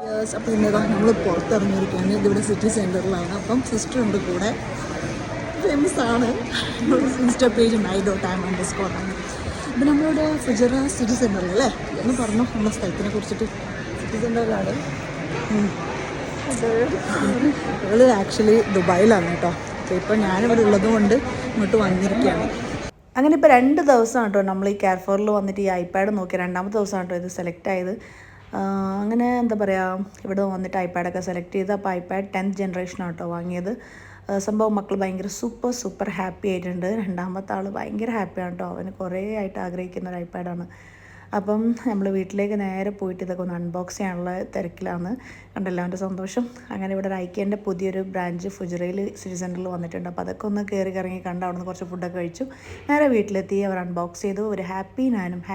Yes, അപ്പോൾ ഇന്നതാ നമ്മൾ പുറത്തിറങ്ങിയിരിക്കുകയാണ്. ഇതിവിടെ സിറ്റി സെൻറ്ററിലാണ്. അപ്പം സിസ്റ്റർ ഉണ്ട് കൂടെ. ഫേമസ് ആണ്. Insta page my.am_. അപ്പം നമ്മളിവിടെ ഫുജറ സിറ്റി സെൻറ്ററിലല്ലേ എന്ന് പറഞ്ഞു നമ്മുടെ സ്ഥലത്തിനെ കുറിച്ചിട്ട്. സിറ്റി സെൻറ്ററിലാണ്. ഇവള് ആക്ച്വലി ദുബായിലാണ് കേട്ടോ. അപ്പോൾ ഇപ്പോൾ ഞാനിവിടെ ഉള്ളത് കൊണ്ട് ഇങ്ങോട്ട് വന്നിരിക്കുകയാണ്. അങ്ങനെ ഇപ്പോൾ 2 ദിവസമാണ് കേട്ടോ നമ്മൾ ഈ കാർഫോറിൽ വന്നിട്ട് ഈ ഐപാഡ് നോക്കി. 2ാമത്തെ ദിവസമാണ് കേട്ടോ ഇത് സെലക്ട് ആയത്. അങ്ങനെ എന്താ പറയുക, ഇവിടെ വന്നിട്ട് ഐപാഡൊക്കെ സെലക്ട് ചെയ്ത്. അപ്പോൾ ഐപാഡ് 10th ജനറേഷനാണ് കേട്ടോ വാങ്ങിയത്. സംഭവം മക്കൾ ഭയങ്കര സൂപ്പർ ഹാപ്പി ആയിട്ടുണ്ട്. 2ാമത്തെ ആൾ ഭയങ്കര ഹാപ്പിയാണ് കേട്ടോ. അവന് കുറേ ആയിട്ട് ആഗ്രഹിക്കുന്ന ഒരു ഐപാഡാണ്. അപ്പം നമ്മൾ വീട്ടിലേക്ക് നേരെ പോയിട്ട് ഇതൊക്കെ ഒന്ന് അൺബോക്സ് ചെയ്യാനുള്ള തിരക്കിലാണ്. കണ്ടല്ലോ അവൻ്റെ സന്തോഷം. അങ്ങനെ ഇവിടെ ഒരു ഐക്യൻ്റെ പുതിയൊരു ബ്രാഞ്ച് ഫുജറയിൽ സിറ്റി സെൻറ്ററിൽ വന്നിട്ടുണ്ട്. അപ്പോൾ അതൊക്കെ ഒന്ന് കയറി ഇറങ്ങി കണ്ട് അവിടെ നിന്ന് കുറച്ച് ഫുഡൊക്കെ കഴിച്ചു. നേരെ വീട്ടിലെത്തി അവർ അൺബോക്സ് ചെയ്തു. ഒരു ഹാപ്പി ഞാനും ഹാപ്പി